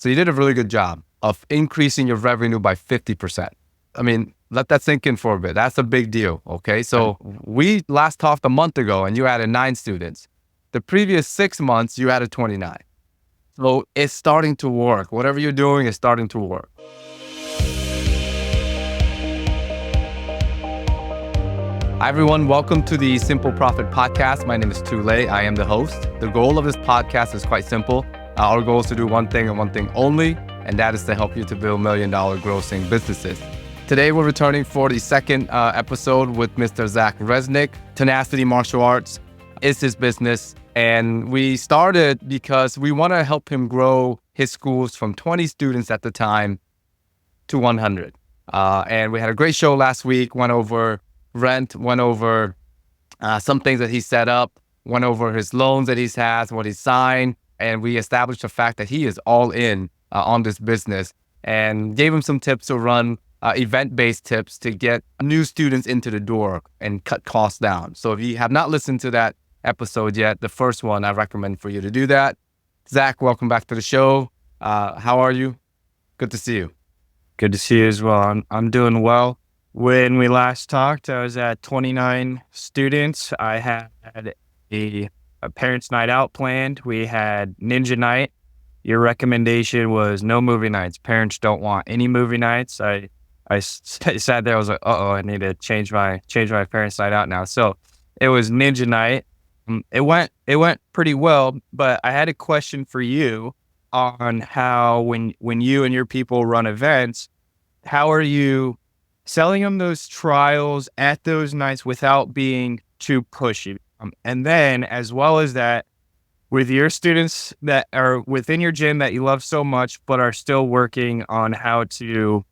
So you did a really good job of increasing your revenue by 50%. I mean, let that sink in for a bit. That's a big deal, okay? So we last talked a month ago and you added 9 students. The previous 6 months, you added 29. So it's starting to work. Whatever you're doing is starting to work. Hi, everyone. Welcome to the Simple Profit Podcast. My name is Tule. I am the host. The goal of this podcast is quite simple. Our goal is to do one thing and one thing only, and that is to help you to build $1 million grossing businesses. Today, we're returning for the second episode with Mr. Zac Reznik. Tenacity Martial Arts is his business, and we started because we want to help him grow his schools from 20 students at the time to 100. And we had a great show last week, went over rent, went over some things that he set up, went over his loans that he's had, what he signed, and we established the fact that he is all in on this business and gave him some tips to run event-based tips to get new students into the door and cut costs down. So if you have not listened to that episode yet, the first one, I recommend for you to do that. Zac, welcome back to the show. How are you? Good to see you. Good to see you as well. I'm doing well. When we last talked, I was at 29 students. I had a parents' night out planned. We had Ninja Night. Your recommendation was no movie nights. Parents don't want any movie nights. I sat there. I was like, I need to change my parents' night out now. So it was Ninja Night. It went pretty well. But I had a question for you on how when you and your people run events, how are you selling them those trials at those nights without being too pushy? And then as well as that, with your students that are within your gym that you love so much, but are still working on how to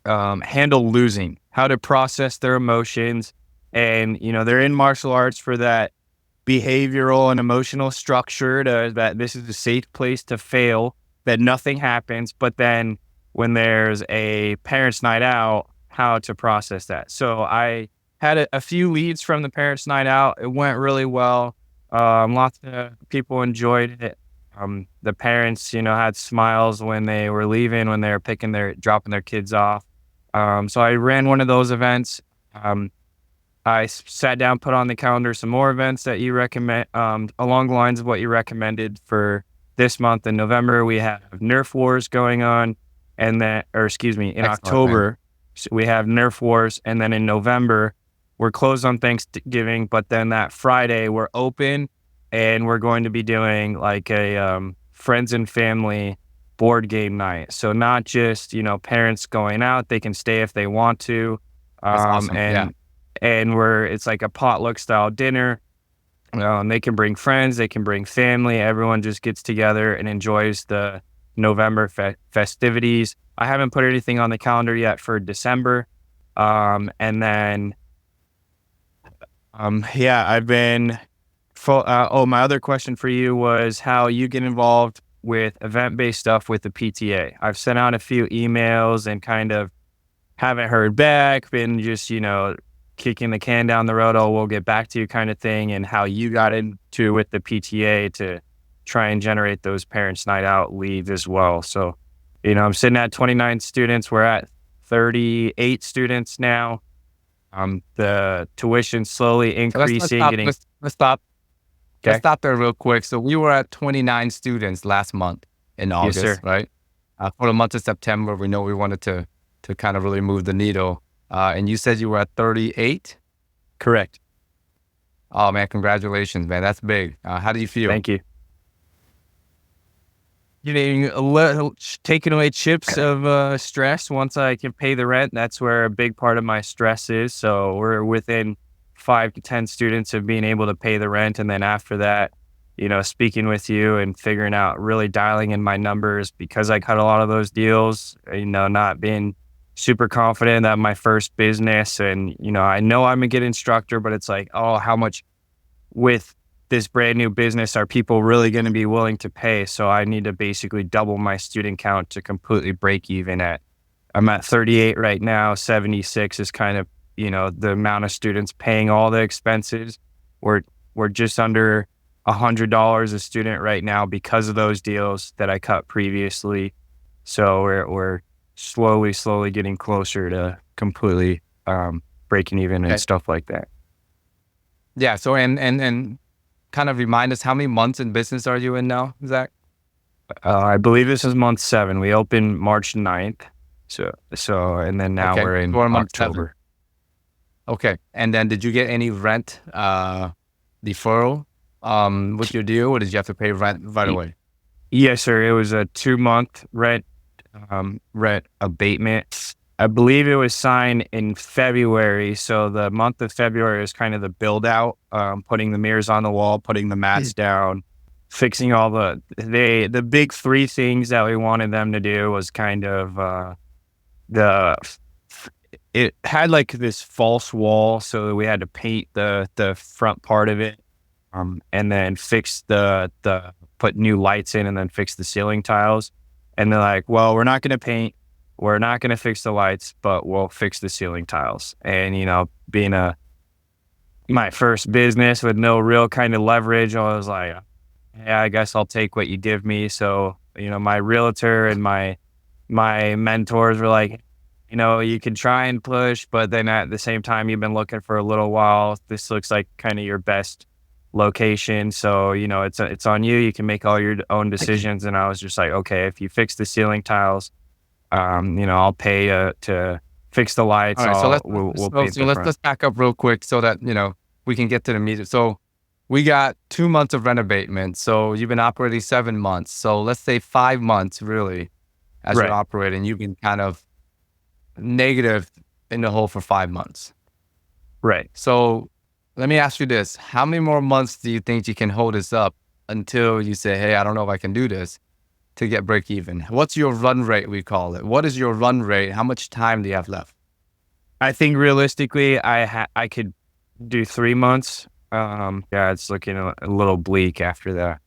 handle losing, how to process their emotions. And, they're in martial arts for that behavioral and emotional structure that this is a safe place to fail, that nothing happens. But then when there's a parents' night out, how to process that. So I had a few leads from the parents' night out. It went really well. Lots of people enjoyed it. The parents, had smiles when they were leaving, when they were dropping their kids off. So I ran one of those events. I sat down, put on the calendar some more events that you recommend, along the lines of what you recommended for this month. In November, we have Nerf Wars going on, in October, we have Nerf Wars, and then in November, we're closed on Thanksgiving, but then that Friday, we're open, and we're going to be doing like a friends and family board game night. So not just, parents going out, they can stay if they want to. That's awesome. And it's like a potluck style dinner. They can bring friends, they can bring family. Everyone just gets together and enjoys the November festivities. I haven't put anything on the calendar yet for December. And then, I've been full. My other question for you was how you get involved with event-based stuff with the PTA. I've sent out a few emails and kind of haven't heard back, been just, kicking the can down the road. We'll get back to you kind of thing, and how you got into with the PTA to try and generate those parents' night out leads as well. So, I'm sitting at 29 students. We're at 38 students now. The tuition slowly increasing. Let's stop. Okay. Let's stop there real quick. So we were at 29 students last month in August, yes, sir. Right? For the month of September, we know we wanted to kind of really move the needle. And you said you were at 38? Correct. Oh, man, congratulations, man. That's big. How do you feel? Thank you. Taking away chips of stress. Once I can pay the rent, that's where a big part of my stress is. So we're within 5 to 10 students of being able to pay the rent. And then after that, speaking with you and figuring out, really dialing in my numbers, because I cut a lot of those deals, not being super confident that my first business, and, I know I'm a good instructor, but it's like, how much with this brand new business are people really going to be willing to pay? So I need to basically double my student count to completely break even I'm at 38 right now. 76 is kind of, the amount of students paying all the expenses. We're just under $100 a student right now because of those deals that I cut previously. So we're slowly getting closer to completely breaking even and stuff like that. Yeah. So and kind of remind us, how many months in business are you in now, Zac? I believe this is month 7. We opened March 9th. So and then now we're in October. 7. Okay. And then did you get any rent deferral with your deal, or did you have to pay rent right away? Yes, sir. It was a 2-month rent abatement. I believe it was signed in February. So the month of February is kind of the build out, putting the mirrors on the wall, putting the mats down, fixing all the big 3 things that we wanted them to do was kind of it had like this false wall, so we had to paint the front part of it, and then fix put new lights in, and then fix the ceiling tiles. And they're like, well, we're not going to paint, we're not going to fix the lights, but we'll fix the ceiling tiles. And, being my first business with no real kind of leverage, I was like, yeah, I guess I'll take what you give me. So, my realtor and my mentors were like, you can try and push, but then at the same time, you've been looking for a little while. This looks like kind of your best location. So, it's on you. You can make all your own decisions. And I was just like, okay, if you fix the ceiling tiles, I'll pay to fix the lights. All right, so let's back up real quick so that, we can get to the meat. So we got 2 months of rent abatement. So you've been operating 7 months. So let's say 5 months really as you're operating, you've been kind of negative in the hole for 5 months. Right. So let me ask you this. How many more months do you think you can hold this up until you say, hey, I don't know if I can do this to get break even? What's your run rate, we call it? What is your run rate? How much time do you have left? I think realistically, I could do 3 months. It's looking a little bleak after that.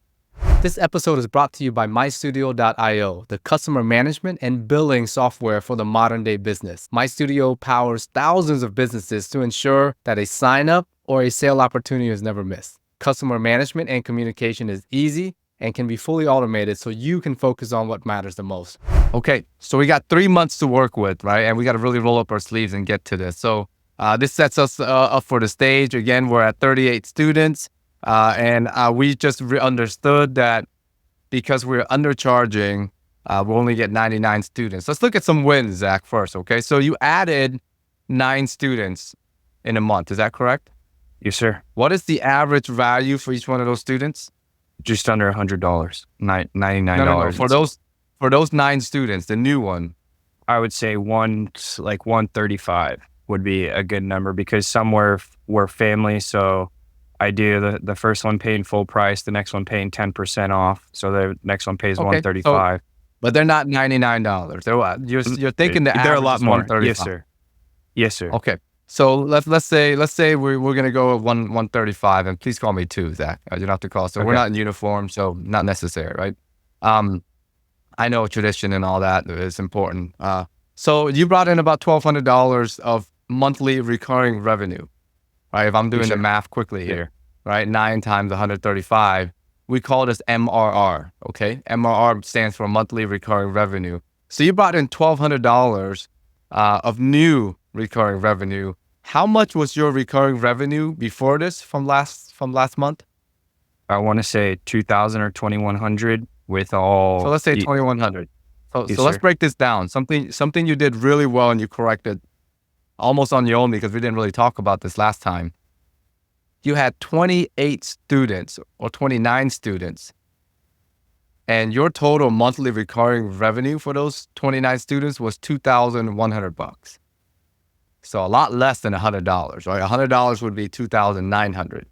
This episode is brought to you by MyStudio.io, the customer management and billing software for the modern day business. MyStudio powers thousands of businesses to ensure that a sign up or a sale opportunity is never missed. Customer management and communication is easy and can be fully automated so you can focus on what matters the most. Okay, so we got 3 months to work with, right? And we got to really roll up our sleeves and get to this. So this sets us up for the stage. Again, we're at 38 students. And we just understood that because we're undercharging, we'll only get 99 students. Let's look at some wins, Zac, first, okay? So you added 9 students in a month. Is that correct? Yes, sir. What is the average value for each one of those students? Just under $100, $99. No. For those 9 students, the new one, I would say 135 would be a good number because some were family. So I do the first one paying full price, the next one paying 10% off. So the next one pays $135. But they're not $99. They're what? You're thinking the average they're a lot more. $135. Yes, sir. Yes, sir. Okay. So let's say we're gonna go with 135, and please call me 2, Zac. You don't have to call. So okay. We're not in uniform, so not necessary, right? I know tradition and all that is important. So you brought in about $1,200 of monthly recurring revenue, right? If I'm doing the math quickly here, right? 9 times 135, we call this MRR. Okay, MRR stands for monthly recurring revenue. So you brought in $1,200 of new recurring revenue. How much was your recurring revenue before this from last month? I want to say 2,000 or 2,100 with all. So let's say 2,100. So let's break this down. Something you did really well and you corrected almost on your own because we didn't really talk about this last time. You had 28 students or 29 students, and your total monthly recurring revenue for those 29 students was $2,100. So a lot less than $100, right? $100 would be $2,900.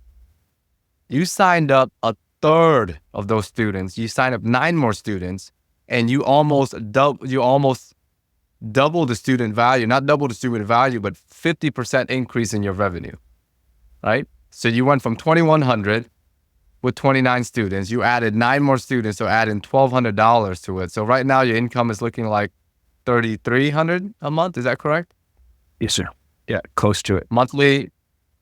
You signed up a third of those students. You signed up 9 more students, and you almost double the student value, not double the student value, but 50% increase in your revenue, right? So you went from 2,100 with 29 students. You added 9 more students, so adding $1,200 to it. So right now your income is looking like $3,300 a month. Is that correct? Yes, sir. Yeah, close to it. Monthly,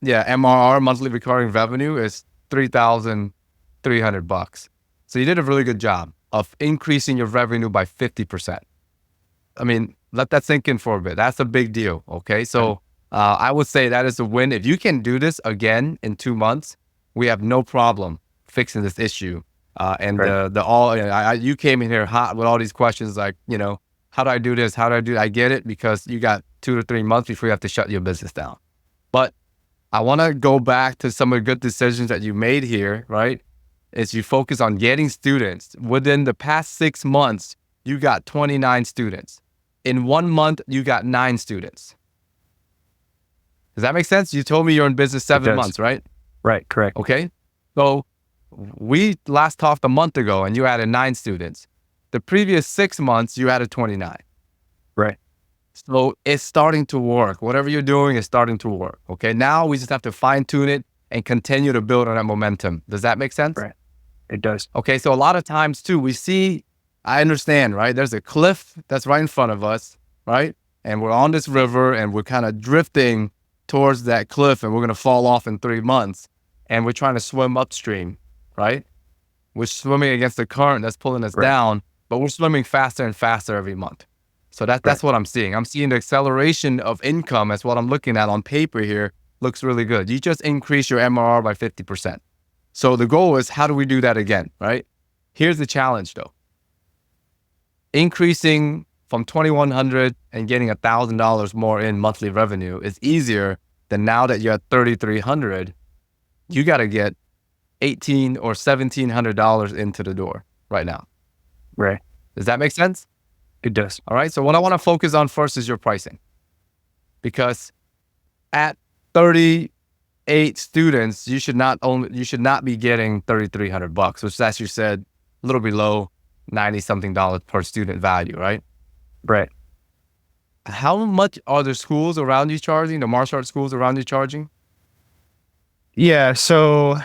MRR, monthly recurring revenue is $3,300 $300. So you did a really good job of increasing your revenue by 50%. I mean, let that sink in for a bit. That's a big deal. Okay. So I would say that is a win. If you can do this again in 2 months, we have no problem fixing this issue. You came in here hot with all these questions like, how do I do this? How do I do that? I get it, because you got 2 to 3 months before you have to shut your business down. But I want to go back to some of the good decisions that you made here, right? Is you focus on getting students. Within the past 6 months, you got 29 students. In 1 month, you got 9 students. Does that make sense? You told me you're in business 7 months, right? Right, correct. Okay. So we last talked a month ago and you added 9 students. The previous 6 months, you added 29. Right. So it's starting to work. Whatever you're doing is starting to work. Okay. Now we just have to fine tune it and continue to build on that momentum. Does that make sense? Right. It does. Okay. So a lot of times too, I understand, right? There's a cliff that's right in front of us, right? And we're on this river and we're kind of drifting towards that cliff and we're going to fall off in 3 months. And we're trying to swim upstream, right? We're swimming against the current that's pulling us down, but we're swimming faster and faster every month. So that's what I'm seeing. I'm seeing the acceleration of income. That's what I'm looking at on paper here. Looks really good. You just increase your MRR by 50%. So the goal is, how do we do that again, right? Here's the challenge though. Increasing from $2,100 and getting $1,000 more in monthly revenue is easier than now that you're at $3,300. You got to get $1,800 or $1,700 into the door right now. Right. Does that make sense? It does. All right. So what I want to focus on first is your pricing, because at 38 students, you should not be getting $3,300, which is, as you said, a little below $90-something per student value, right? Right. How much are the schools around you charging? The martial arts schools around you charging? Yeah. So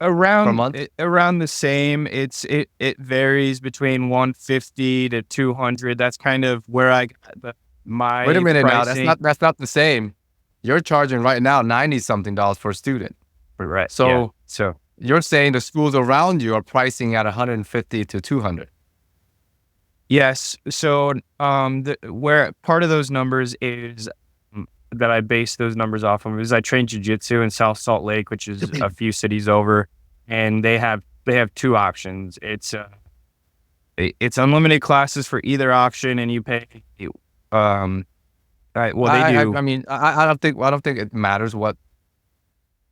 Per month? around the same. It varies between 150 to 200. That's kind of where I got my Wait a minute pricing. now. That's not the same. You're charging right now $90-something per student. Right. So So you're saying the schools around you are pricing at 150 to 200. yes. So where part of those numbers is that I base those numbers off of is I train jiu-jitsu in South Salt Lake, which is a few cities over, and they have 2 options. It's unlimited classes for either option, and you pay. They do. I mean, I don't think it matters what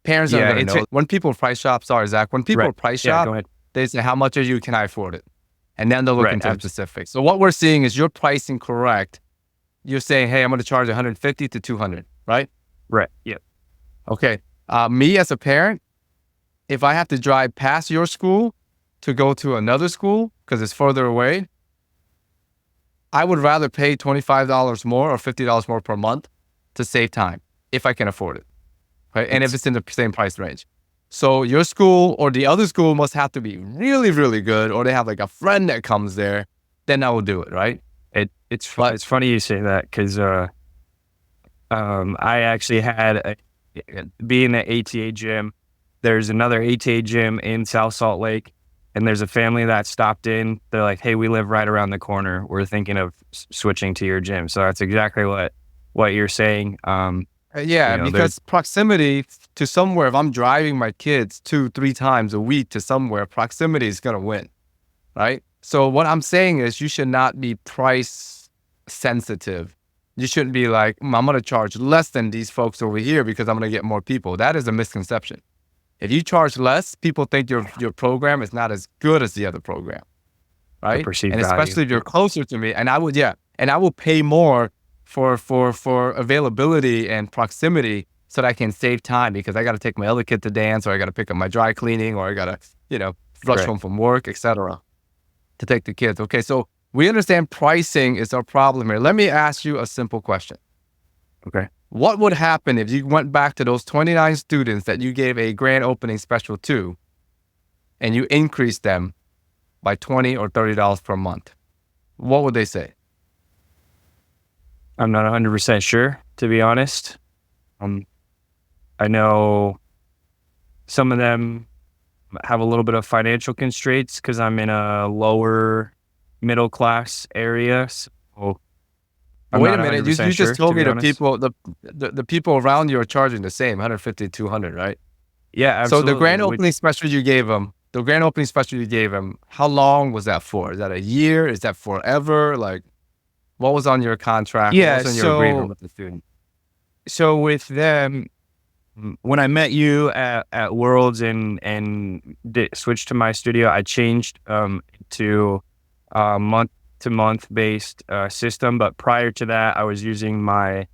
parents are going to know. When people price shop, Zach, when people price shop, go ahead. they say, how much are you? Can I afford it? And then they'll look into the specifics. So what we're seeing is you're pricing correct. You're saying, hey, I'm going to charge 150 to 200, right? Right. Yeah. Okay. Me as a parent, if I have to drive past your school to go to another school because it's further away, I would rather pay $25 more or $50 more per month to save time if I can afford it, right? And if it's in the same price range. So your school or the other school must have to be really, really good, or they have like a friend that comes there, then I will do it, right? It's funny you say that, because I actually had being at ATA gym. There's another ATA gym in South Salt Lake, and there's a family that stopped in. They're like, "Hey, we live right around the corner. We're thinking of switching to your gym." So that's exactly what you're saying. Because proximity to somewhere, if I'm driving my kids 2-3 times a week to somewhere, proximity is going to win, right? So what I'm saying is you should not be price sensitive. You shouldn't be like, I'm going to charge less than these folks over here because I'm going to get more people. That is a misconception. If you charge less, people think your program is not as good as the other program, right? And especially if you're closer to me, and I will pay more for availability and proximity so that I can save time, because I got to take my other kid to dance, or I got to pick up my dry cleaning, or I got to, rush home from work, etc. to take the kids. Okay, so we understand pricing is our problem here. Let me ask you a simple question. Okay. What would happen if you went back to those 29 students that you gave a grand opening special to, and you increased them by $20 or $30 per month? What would they say? I'm not 100% sure, to be honest. I know some of them have a little bit of financial constraints because I'm in a lower middle class area. So I'm Wait a not minute, you 100% just sure, to told me be honest. the people around you are charging the same, 150, 200, right? Yeah, So the absolutely. grand opening special you gave them, how long was that for? Is that a year? Is that forever? Like, what was on your contract? What Yeah, was on your agreement with the student? so with them, when I met you at Worlds and switched to my studio, I changed to month to month based system. But prior to that, I was using my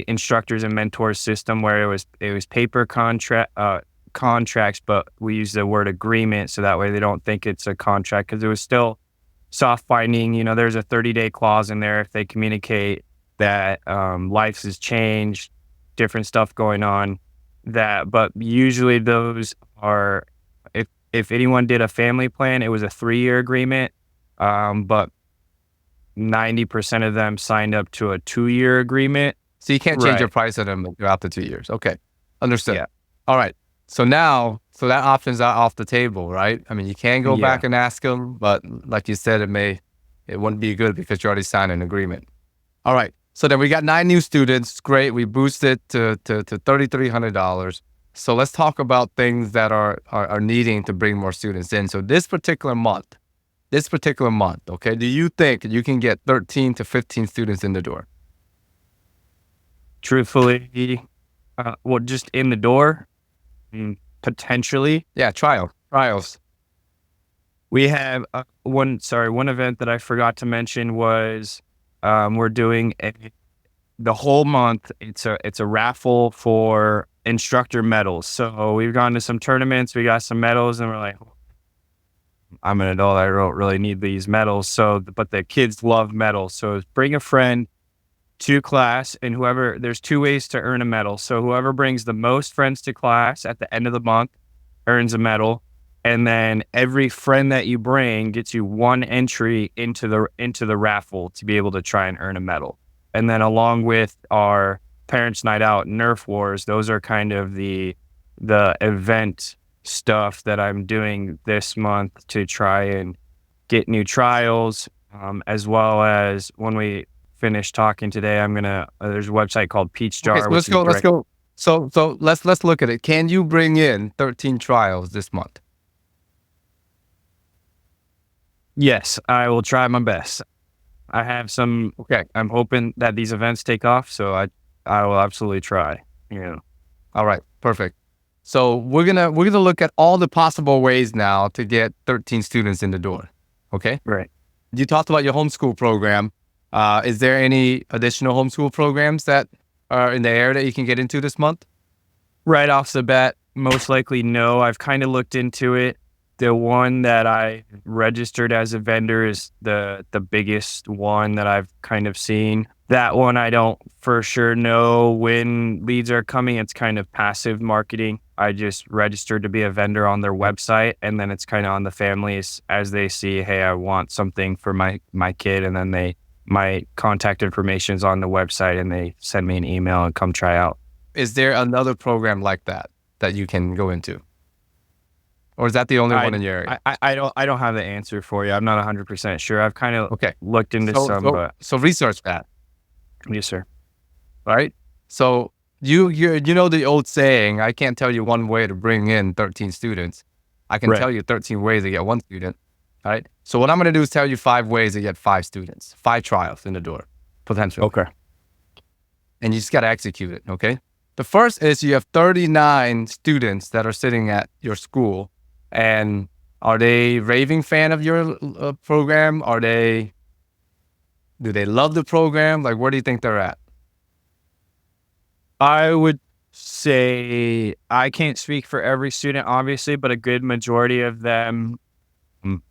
instructors and mentors system where it was paper contracts, but we use the word agreement so that way they don't think it's a contract because it was still soft binding. You know, there's a 30-day clause in there if they communicate that life has changed, different stuff going on. But usually those are if anyone did a family plan, it was a 3-year agreement. But 90% of them signed up to a 2-year agreement. So you can't change your Right. price on them throughout the 2 years. Okay. Understood. Yeah. All right. So now, so that option's off the table, right? I mean, you can go Yeah. back and ask them, but like you said, it wouldn't be good because you already signed an agreement. All right. So then we got 9 new students. Great. We boosted to $3,300. So let's talk about things that are needing to bring more students in. So this particular month, okay, do you think you can get 13 to 15 students in the door? Truthfully, just in the door, potentially. Yeah, trials. We have one event that I forgot to mention was we're doing the whole month. It's a raffle for instructor medals. So we've gone to some tournaments, we got some medals, and we're like, I'm an adult, I don't really need these medals. But the kids love medals. So bring a friend to class, and there's 2 ways to earn a medal. So whoever brings the most friends to class at the end of the month earns a medal. And then every friend that you bring gets you 1 entry into the raffle to be able to try and earn a medal. And then along with our Parents Night Out, Nerf Wars, those are kind of the event stuff that I'm doing this month to try and get new trials, as well as when we finish talking today, there's a website called Peach Jar. Okay, so let's go. So let's look at it. Can you bring in 13 trials this month? Yes, I will try my best. I have some. Okay. I'm hoping that these events take off, so I will absolutely try. All right. Perfect. So we're gonna look at all the possible ways now to get 13 students in the door. Okay. Right. You talked about your homeschool program. Is there any additional homeschool programs that are in the air that you can get into this month? Right off the bat, most likely no. I've kind of looked into it. The one that I registered as a vendor is the biggest one that I've kind of seen. That one I don't for sure know when leads are coming. It's kind of passive marketing. I just registered to be a vendor on their website, and then it's kind of on the families as they see, hey, I want something for my kid, and then my contact information is on the website, and they send me an email and come try out. Is there another program like that you can go into? Or is that the only one in your area? I don't have the answer for you. I'm not 100% sure. I've kind of looked into but so research that. Yes, sir. Right? So you know the old saying, I can't tell you one way to bring in 13 students. I can tell you 13 ways to get 1 student. Right? So what I'm going to do is tell you 5 ways to get 5 students, 5 trials in the door, potentially. Okay. And you just got to execute it. Okay. The first is you have 39 students that are sitting at your school. And are they raving fan of your program? Do they love the program? Like, where do you think they're at? I would say I can't speak for every student, obviously, but a good majority of them,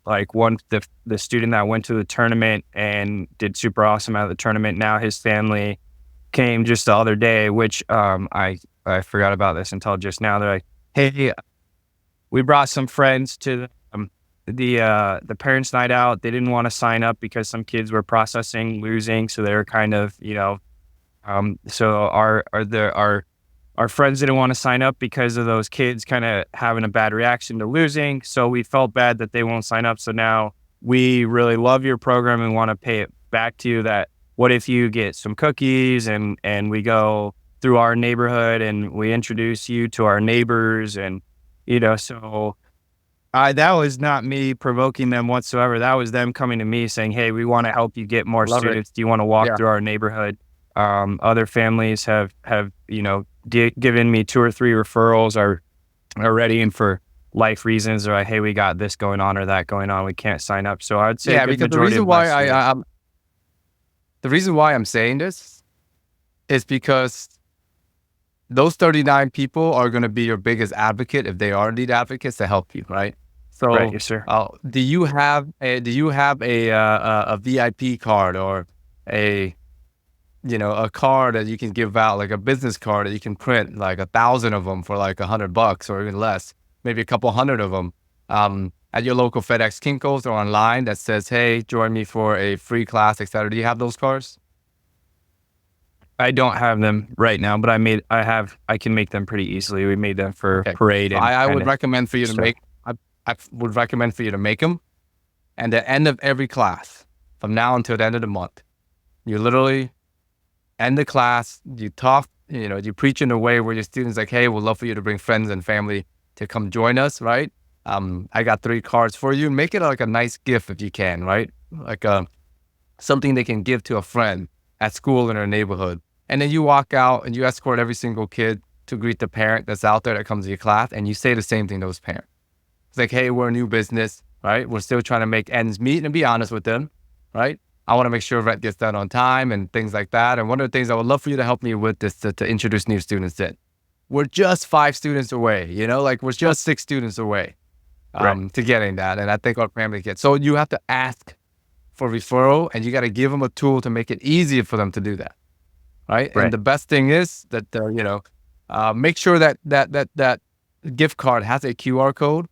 like the student that went to the tournament and did super awesome at the tournament. Now his family came just the other day, which I forgot about this until just now. They're like, hey, we brought some friends to the Parents Night Out. They didn't want to sign up because some kids were processing losing, so they were kind of, so our our friends didn't want to sign up because of those kids kind of having a bad reaction to losing. So we felt bad that they won't sign up. So now we really love your program and want to pay it back to you. That what if you get some cookies and we go through our neighborhood and we introduce you to our neighbors, and so that was not me provoking them whatsoever. That was them coming to me saying, hey, we want to help you get more Love students. it. Do you want to walk Yeah. through our neighborhood? Other families have given me 2 or 3 referrals, are ready, and for life reasons, they're like, hey, we got this going on or that going on, we can't sign up. So I'd say Yeah, a good because majority of my students. the reason why I'm saying this is because those 39 people are going to be your biggest advocate if they are indeed advocates to help you, right? So, Right, yes, sir. do you have a VIP card, or a card that you can give out, like a business card that you can print like 1,000 of them for like $100 or even less, maybe a couple hundred of them, at your local FedEx Kinko's or online, that says, hey, join me for a free class, etc. Do you have those cards? I don't have them right now, but I can make them pretty easily. We made them for Okay. parade So and I would kinda recommend for you to stuff. make. I would recommend for you to make them, and at the end of every class, from now until the end of the month, you literally end the class. You talk. You preach in a way where your students like, hey, we'd love for you to bring friends and family to come join us, right? I got 3 cards for you. Make it like a nice gift if you can, right? Like something they can give to a friend at school in their neighborhood. And then you walk out and you escort every single kid to greet the parent that's out there that comes to your class, and you say the same thing to those parents. It's like, hey, we're a new business, right? We're still trying to make ends meet, and be honest with them, right? I want to make sure rent gets done on time and things like that. And one of the things I would love for you to help me with is to introduce new students in. We're just 5 students away, like we're just 6 students away to getting that. And I think our family gets. So you have to ask for referral, and you got to give them a tool to make it easier for them to do that, right? And the best thing is that, make sure that gift card has a QR code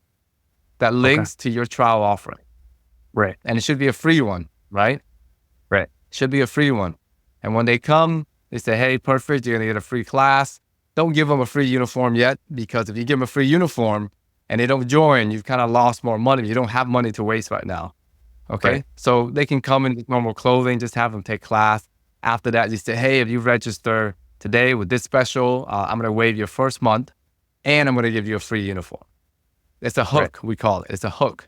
that links to your trial offering. Right. And it should be a free one, right? Right. Should be a free one. And when they come, they say, hey, perfect, you're going to get a free class. Don't give them a free uniform yet, because if you give them a free uniform and they don't join, you've kind of lost more money. You don't have money to waste right now. Okay. Right. So they can come in with normal clothing, just have them take class. After that, you say, hey, if you register today with this special, I'm going to waive your first month, and I'm going to give you a free uniform. It's a hook, we call it. It's a hook,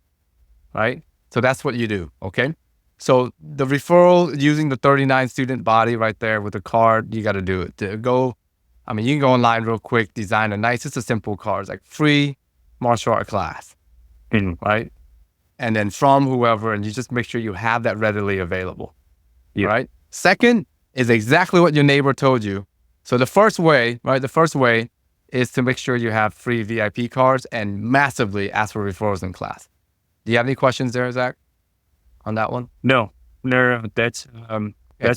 right? So that's what you do, okay? So the referral, using the 39 student body right there with the card, you got to do it. You can go online real quick, design a nice, it's a simple card. It's like free martial art class, right? And then from whoever, and you just make sure you have that readily available, right? Second is exactly what your neighbor told you. So the first way is to make sure you have free VIP cards and massively ask for referrals in class. Do you have any questions there, Zach, on that one? No, that's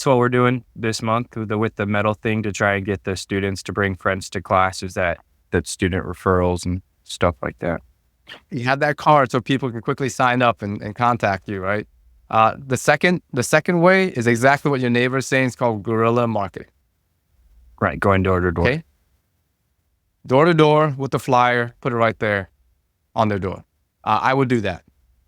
what we're doing this month with the medal thing, to try and get the students to bring friends to class, is that student referrals and stuff like that. You have that card so people can quickly sign up and contact you, right? The second way is exactly what your neighbor is saying. It's called guerrilla marketing. Right, going door to door. Okay. Door to door with the flyer, put it right there on their door. I would do that,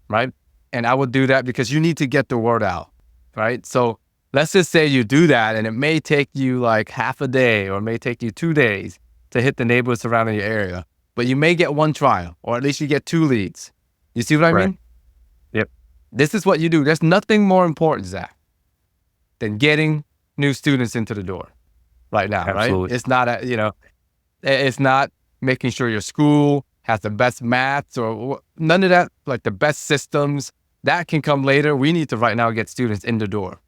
right? And I would do that because you need to get the word out, right? So let's just say you do that, and it may take you like half a day, or it may take you 2 days to hit the neighborhoods surrounding your area, but you may get 1 trial, or at least you get 2 leads. You see what I mean? Yep. This is what you do. There's nothing more important, Zach, than getting new students into the door right now, Absolutely. right? It's not it's not making sure your school has the best maths or none of that, like the best systems. That can come later. We need to right now get students in the door,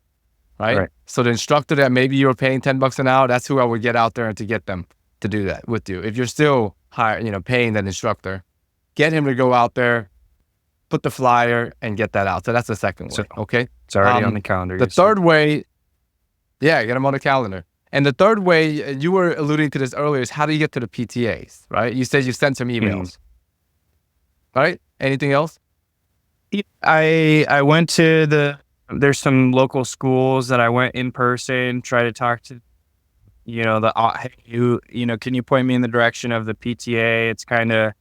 right? So the instructor that maybe you're paying $10 an hour, that's who I would get out there and to get them to do that with you. If you're still paying that instructor, get him to go out there, put the flyer, and get that out. So that's the second way, okay? It's already on the calendar. The third way, get them on the calendar. And the third way, you were alluding to this earlier, is how do you get to the PTAs, right? You said you sent some emails, right? Anything else? I went to there's some local schools that I went in person, try to talk to hey, can you point me in the direction of the PTA? It's kind of,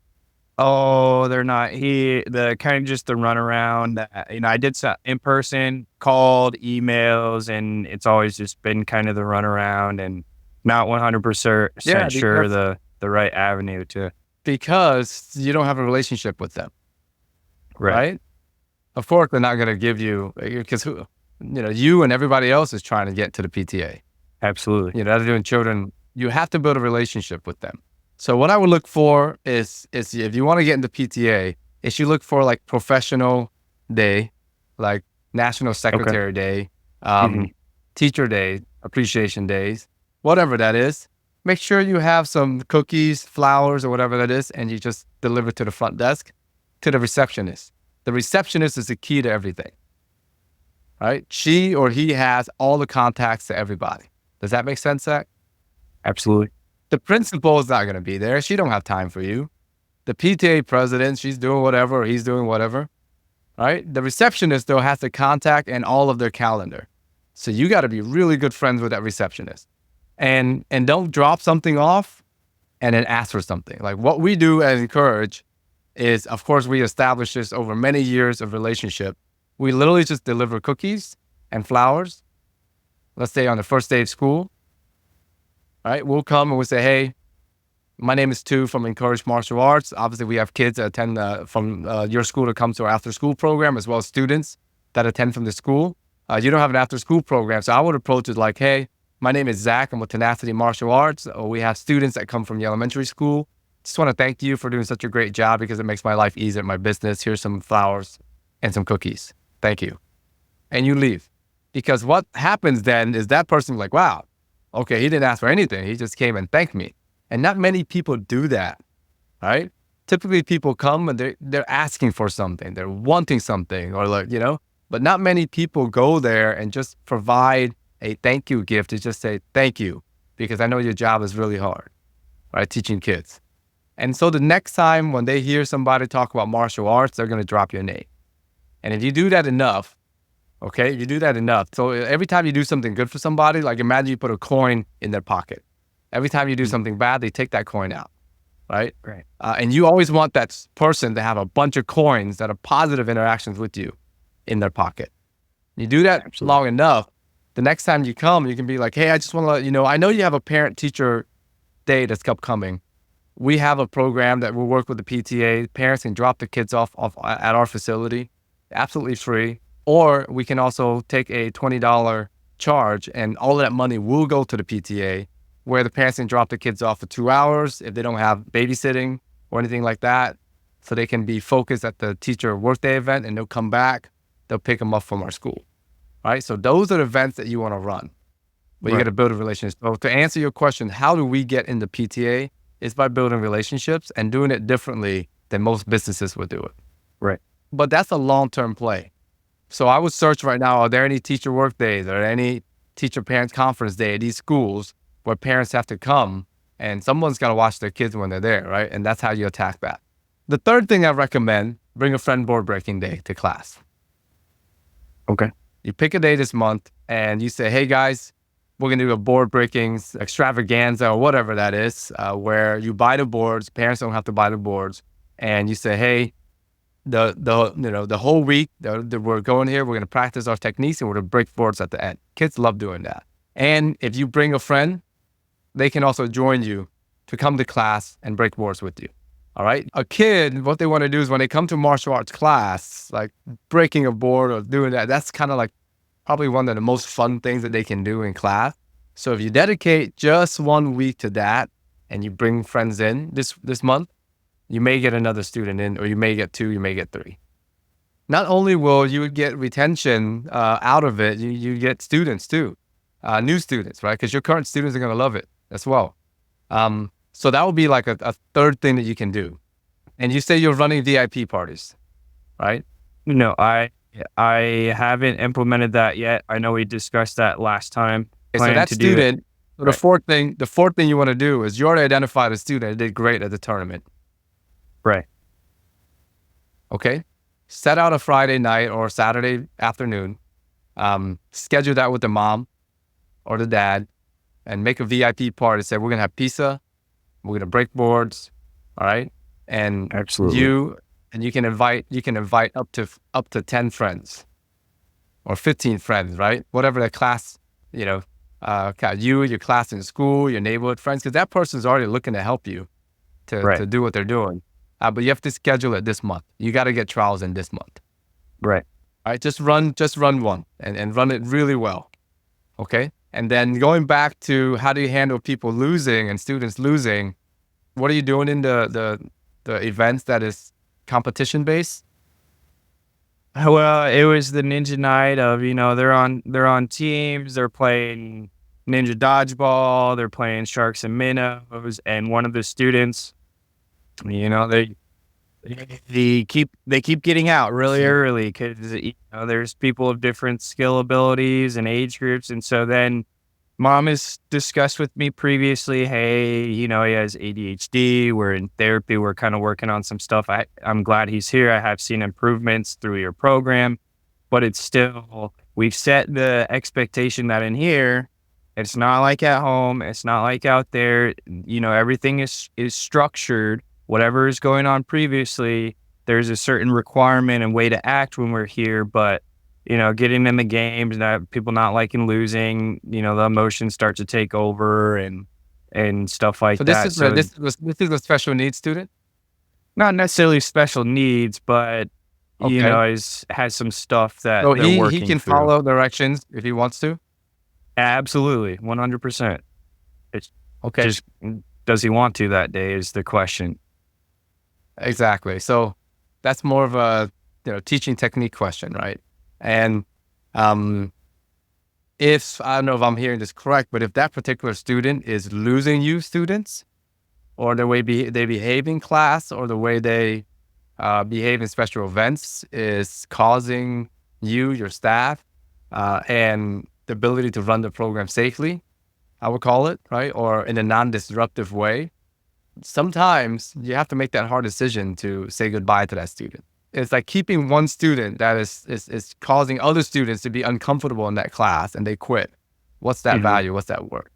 oh, they're not here. The kind of just the runaround. I did some in person, called, emails, and it's always just been kind of the runaround and not 100% Yeah, sure the right avenue to. because you don't have a relationship with them, Right. right? Of course, they're not going to give you, because you and everybody else is trying to get to the PTA. Absolutely. They're doing children. You have to build a relationship with them. So what I would look for is if you want to get into PTA, is you look for like professional day, like National Secretary Day, Mhm. Teacher Day, Appreciation Days, whatever that is. Make sure you have some cookies, flowers, or whatever that is, and you just deliver to the front desk, to the receptionist. The receptionist is the key to everything, right? She or he has all the contacts to everybody. Does that make sense, Zach? Absolutely. The principal is not going to be there. She don't have time for you. The PTA president, she's doing whatever, or he's doing whatever, right? The receptionist, though, has the contact and all of their calendar. So you got to be really good friends with that receptionist. And don't drop something off and then ask for something. Like what we do at Encourage is, of course, we establish this over many years of relationship. We literally just deliver cookies and flowers, let's say on the first day of school, right? We'll come and we'll say, hey, my name is Tu from Encourage Martial Arts. Obviously, we have kids that attend from your school to come to our after-school program, as well as students that attend from the school. You don't have an after-school program, so I would approach it like, hey, my name is Zach. I'm with Tenacity Martial Arts. We have students that come from the elementary school. Just want to thank you for doing such a great job because it makes my life easier at my business. Here's some flowers and some cookies. Thank you. And you leave. Because what happens then is that person like, wow, okay, he didn't ask for anything. He just came and thanked me. And not many people do that, right? Typically people come and they're asking for something. They're wanting something or but not many people go there and just provide a thank you gift to just say, thank you, because I know your job is really hard, right? Teaching kids. And so the next time when they hear somebody talk about martial arts, they're going to drop your name. And if you do that enough, okay, you do that enough. So every time you do something good for somebody, like imagine you put a coin in their pocket. Every time you do something bad, they take that coin out, right? Right. And you always want that person to have a bunch of coins that are positive interactions with you in their pocket. You do that Absolutely. long enough, the next time you come, you can be like, hey, I just want to let you know, I know you have a parent-teacher day that's upcoming. We have a program that will work with the PTA. Parents can drop the kids off at our facility, absolutely free. Or we can also take a $20 charge and all of that money will go to the PTA where the parents can drop the kids off for 2 hours if they don't have babysitting or anything like that. So they can be focused at the teacher workday event and they'll come back, they'll pick them up from our school, right? So those are the events that you want to run, but you got to build a relationship. So to answer your question, how do we get into PTA? Is by building relationships and doing it differently than most businesses would do it. Right. But that's a long-term play. So I would search right now, are there any teacher work days or any teacher parent conference day at these schools where parents have to come and someone's got to watch their kids when they're there, right? And that's how you attack that. The third thing I recommend, bring a friend board breaking day to class. Okay. You pick a day this month and you say, hey guys, we're going to do a board breaking extravaganza or whatever that is, where you buy the boards, parents don't have to buy the boards. And you say, hey, the whole week we're going here, we're going to practice our techniques and we're going to break boards at the end. Kids love doing that. And if you bring a friend, they can also join you to come to class and break boards with you. All right. A kid, what they want to do is when they come to martial arts class, like breaking a board or doing that, that's kind of like probably one of the most fun things that they can do in class. So if you dedicate just 1 week to that and you bring friends in this month, you may get another student in, or you may get 2, you may get 3. Not only will you get retention out of it, you get students too, new students, right? Because your current students are going to love it as well. So that would be like a third thing that you can do. And you say you're running VIP parties, right? No, I haven't implemented that yet. I know we discussed that last time. Okay, so that student, Right. the fourth thing you want to do is you already identified a student that did great at the tournament. Right. Okay. Set out a Friday night or Saturday afternoon. Schedule that with the mom or the dad. and make a VIP party. Say, we're going to have pizza, we're going to break boards. All right. And Absolutely. you can invite up to 10 friends or 15 friends, right? Whatever the class, your class in school, your neighborhood friends, because that person's already looking to help you to do what they're doing. But you have to schedule it this month. You got to get trials in this month. Right. All right. Just run one and run it really well. Okay. And then going back to how do you handle people losing and students losing? What are you doing in the events that is competition based? Well, it was the ninja night of, they're on teams, they're playing ninja dodgeball, they're playing sharks and minnows, and one of the students, they keep getting out really early because there's people of different skill abilities and age groups, and so then mom has discussed with me previously, hey, he has ADHD. We're in therapy. We're kind of working on some stuff. I'm glad he's here. I have seen improvements through your program, but it's still, we've set the expectation that in here, it's not like at home. It's not like out there. Everything is structured. Whatever is going on previously, there's a certain requirement and way to act when we're here, but getting in the games, people not liking losing, the emotions start to take over and stuff like that. So this is a special needs student? Not necessarily special needs, but has some stuff that so they're working he can through. follow directions if he wants to? Absolutely, 100%. It's okay. Just, does he want to that day is the question. Exactly. So that's more of a teaching technique question, right? And if, I don't know if I'm hearing this correct, but if that particular student is losing you students, or the way they behave in class, or the way they behave in special events is causing your staff, and the ability to run the program safely, I would call it, right? Or in a non-disruptive way, sometimes you have to make that hard decision to say goodbye to that student. It's like keeping one student that is causing other students to be uncomfortable in that class and they quit. What's that value? What's that worth?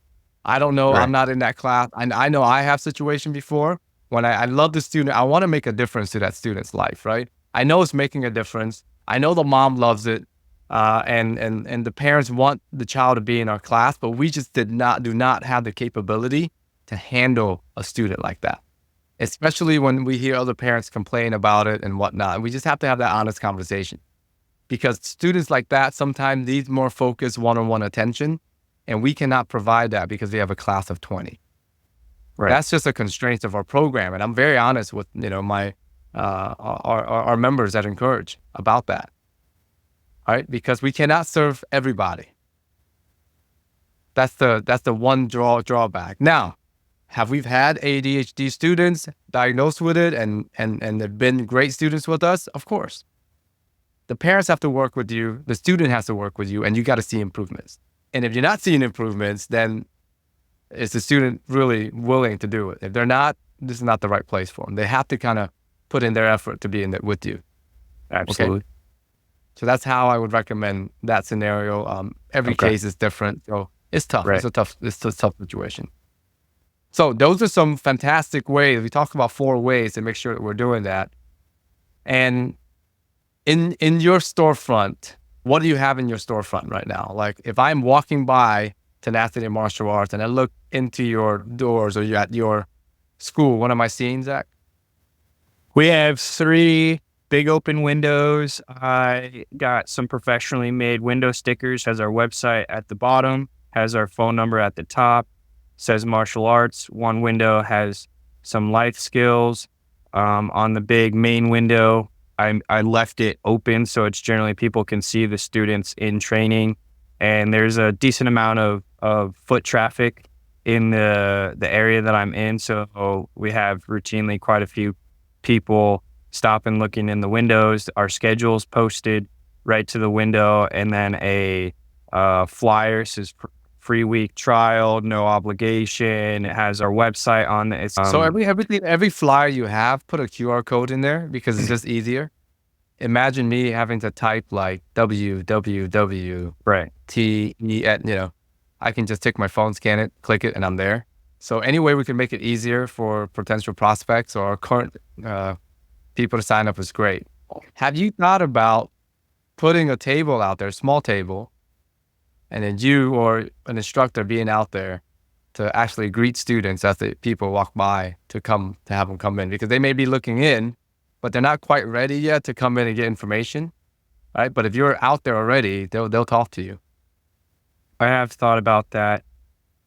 I don't know. Right. I'm not in that class. I know I have situation before when I love the student. I want to make a difference to that student's life, right? I know it's making a difference. I know the mom loves it. And the parents want the child to be in our class, but we just do not have the capability to handle a student like that. Especially when we hear other parents complain about it and whatnot. We just have to have that honest conversation, because students like that sometimes need more focused one-on-one attention, and we cannot provide that because we have a class of 20. Right. That's just a constraint of our program, and I'm very honest with my our members that encourage about that. All right, because we cannot serve everybody. That's the one drawback. Now, have we had ADHD students diagnosed with it and they've been great students with us? Of course. The parents have to work with you. The student has to work with you, and you got to see improvements. And if you're not seeing improvements, then is the student really willing to do it? If they're not, this is not the right place for them. They have to kind of put in their effort to be in it with you. Absolutely. Okay? So that's how I would recommend that scenario. Every case is different. So it's tough. Right. It's a tough situation. So those are some fantastic ways. We talked about 4 ways to make sure that we're doing that. And in your storefront, what do you have in your storefront right now? Like if I'm walking by Tenacity Martial Arts and I look into your doors or you're at your school, what am I seeing, Zach? We have 3 big open windows. I got some professionally made window stickers, has our website at the bottom, has our phone number at the top. Says martial arts. One window has some life skills. On the big main window, I left it open so it's generally people can see the students in training, and there's a decent amount of foot traffic in the area that I'm in. So we have routinely quite a few people stopping, looking in the windows. Our schedule's posted right to the window, and then a flyer says free week trial, no obligation. It has our website on it. So every flyer you have, put a QR code in there because it's just easier. Imagine me having to type like www. Right. T, I can just take my phone, scan it, click it, and I'm there. So any way we can make it easier for potential prospects or current people to sign up is great. Have you thought about putting a table out there, small table, and then you or an instructor being out there to actually greet students as the people walk by to have them come in, because they may be looking in, but they're not quite ready yet to come in and get information, right? But if you're out there already, they'll talk to you. I have thought about that.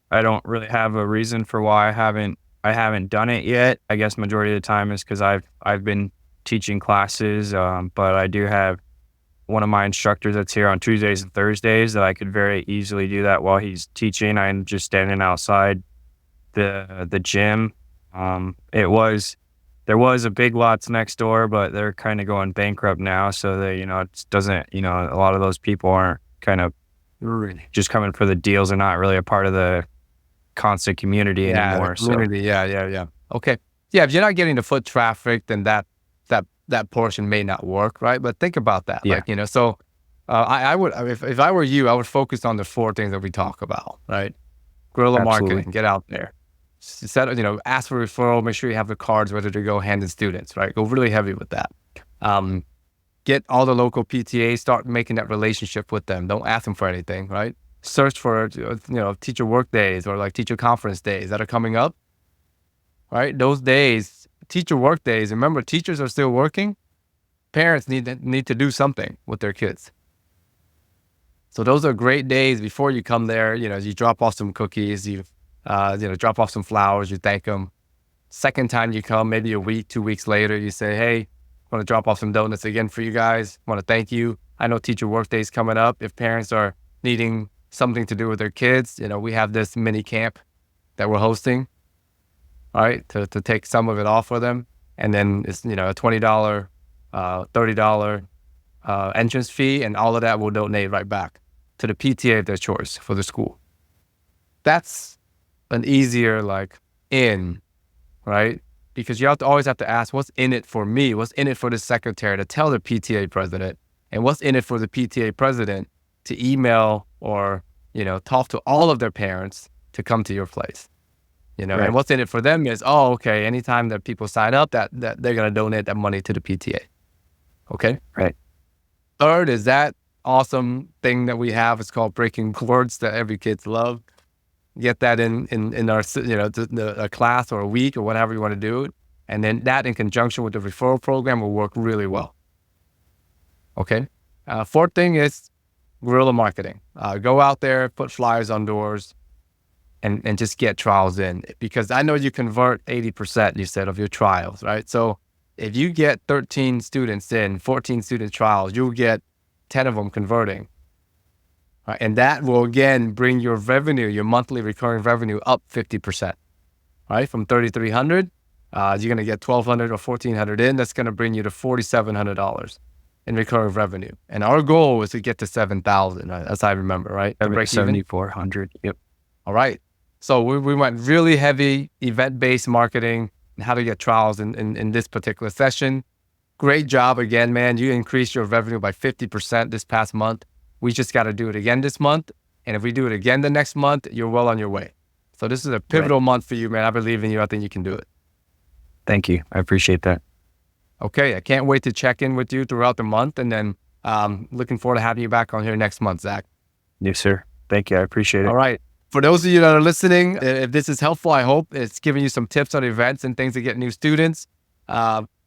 I don't really have a reason for why I haven't done it yet. I guess majority of the time is because I've been teaching classes, but I do have one of my instructors that's here on Tuesdays and Thursdays that I could very easily do that while he's teaching. I'm just standing outside the gym. There was a Big Lots next door, but they're kind of going bankrupt now. So it doesn't, a lot of those people aren't kind of just coming for the deals. They're not really a part of the constant community anymore. Community. Yeah. Okay. Yeah. If you're not getting the foot traffic, then that portion may not work, right? But think about that. Yeah. So I would, if I were you, I would focus on the 4 things that we talk about, right? Guerrilla marketing, get out there. Ask for referral, make sure you have the cards ready to go handing students, right? Go really heavy with that. Get all the local PTAs, start making that relationship with them. Don't ask them for anything, right? Search for, teacher work days or like teacher conference days that are coming up, right? Those days, teacher work days, remember, teachers are still working. Parents need to do something with their kids. So those are great days before you come there. You drop off some cookies, you drop off some flowers, you thank them. Second time you come, maybe a week, 2 weeks later, you say, hey, I want to drop off some donuts again for you guys. I want to thank you. I know teacher work days coming up. If parents are needing something to do with their kids, we have this mini camp that we're hosting, all right, to take some of it off for them. And then it's, a $20, $30 entrance fee, and all of that will donate right back to the PTA of their choice for the school. That's an easier in, right? Because you always have to ask, what's in it for me? What's in it for the secretary to tell the PTA president? And what's in it for the PTA president to email or, talk to all of their parents to come to your place? Right. And what's in it for them is, okay, anytime that people sign up, that they're going to donate that money to the PTA. Okay? Right. Third is that awesome thing that we have. It's called breaking cords that every kid's love. Get that in our, a class or a week or whatever you want to do. And then that in conjunction with the referral program will work really well. Okay. Fourth thing is guerrilla marketing. Go out there, put flyers on doors, and just get trials in. Because I know you convert 80%, you said, of your trials, right? So if you get 13 students in, 14 student trials, you'll get 10 of them converting. Right? And that will, again, bring your revenue, your monthly recurring revenue up 50%, right? From $3,300, you're going to get $1,200 or $1,400 in. That's going to bring you to $4,700 in recurring revenue. And our goal is to get to $7,000, right? As I remember, right? $7,400. Yep. All right. So we went really heavy event-based marketing and how to get trials in this particular session. Great job again, man. You increased your revenue by 50% this past month. We just got to do it again this month. And if we do it again the next month, you're well on your way. So this is a pivotal month for you, man. I believe in you. I think you can do it. Thank you. I appreciate that. Okay. I can't wait to check in with you throughout the month. And then looking forward to having you back on here next month, Zac. Yes, sir. Thank you. I appreciate it. All right. For those of you that are listening, if this is helpful, I hope it's giving you some tips on events and things to get new students.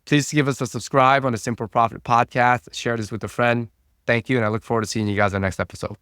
Please give us a subscribe on the Simple Profit Podcast. Share this with a friend. Thank you, and I look forward to seeing you guys on the next episode.